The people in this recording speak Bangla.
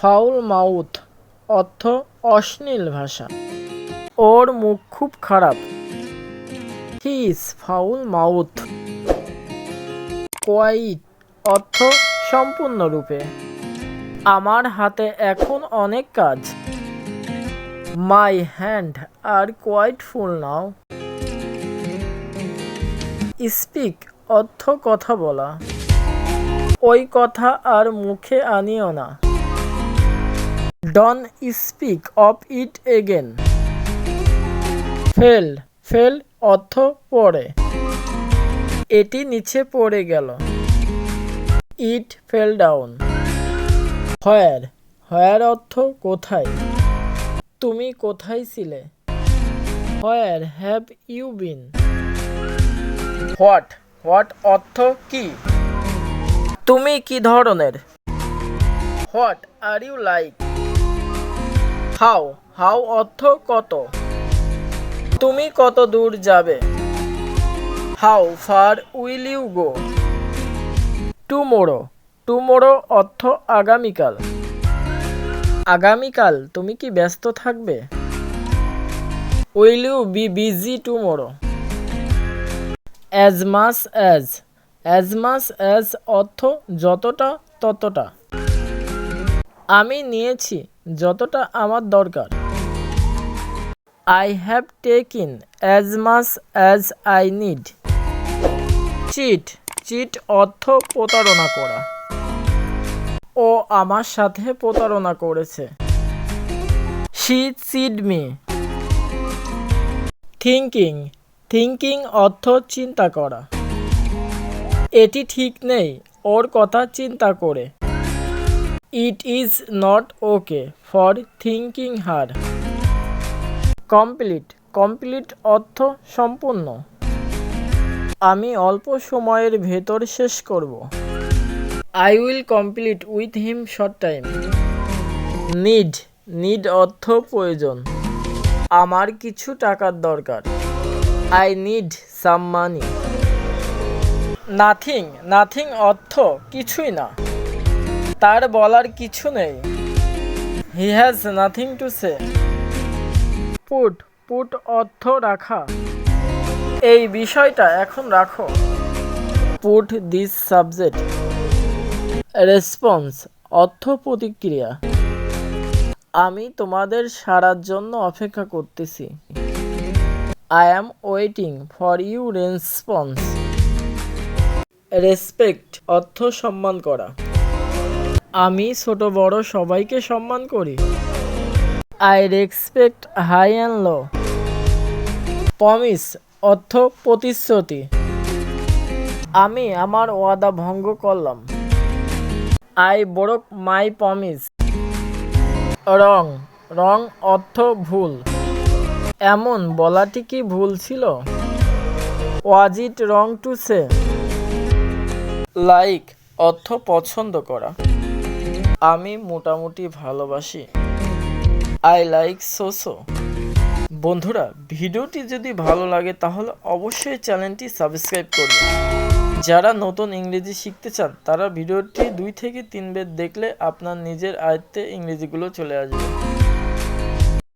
ফাউল মাউথ অর্থ অশ্লীল ভাষা। ওর মুখ খুব খারাপ। His foul mouth. কোয়াইট অর্থ সম্পূর্ণরূপে। আমার হাতে এখন অনেক কাজ। My hand are quite full now. Speak অর্থ কথা বলা। ওই কথা আর মুখে আনিও না। Don't speak of it again. Fail fail অর্থ পড়ে। এটি নিচে পড়ে গেল। ইট ফেল ডাউন। হোয়ার হোয়ার অর্থ কোথায়। তুমি কোথায় ছিলে। Where have you been. What what অর্থ কি। তুমি কি ধরনের। What are you like. How how অর্থ কত। তুমি কত দূর যাবে। How far will you go. Tomorrow tomorrow অর্থ আগামীকাল। আগামীকাল তুমি কি ব্যস্ত থাকবে। Will you be busy tomorrow. As much as অর্থ যতটা ততটা। আমি নিয়েছি যতটা আমার দরকার। I have taken as much as I need. Cheat cheat অর্থ প্রতারণা করা। ও আমার সাথে প্রতারণা করেছে। She cheat me. Thinking thinking অর্থ চিন্তা করা। এটি ঠিক নেই ওর কথা চিন্তা করে। It is not okay for thinking her. Complete complete অর্থ সম্পূর্ণ। আমি অল্প সময়ের ভেতর শেষ করব। I will complete with him short time. Need need অর্থ প্রয়োজন। আমার কিছু টাকার দরকার। I need some money. Nothing nothing অর্থ কিছুই না। তার বলার কিছু নেই। He has nothing to say. Put put অর্থ রাখা। এই বিষয়টা এখন রাখো। Put this subject. রেসপন্স অর্থ প্রতিক্রিয়া। আমি তোমাদের সাড়ার জন্য অপেক্ষা করতেছি। I am waiting for you response. Respect অর্থ সম্মান করা। আমি ছোট বড় সবাইকে সম্মান করি। I respect high and low. Promise অর্থ প্রতিশ্রুতি। আমি আমার ওয়াদা ভঙ্গ করলাম। I broke my promise. Wrong wrong অর্থ ভুল। এমন বলাটি কি ভুল ছিল। ওয়াজ ইট রং টু সে। লাইক অর্থ পছন্দ করা। আমি মোটামুটি ভালোবাসি। I like so so. বন্ধুরা, ভিডিওটি যদি ভালো লাগে তাহলে অবশ্যই চ্যানেলটি সাবস্ক্রাইব করবেন। যারা নতুন ইংরেজি শিখতে চান তারা ভিডিওটি 2 থেকে 3 বার দেখলে আপনার নিজের আয়ত্তে ইংরেজিগুলো চলে আসবে।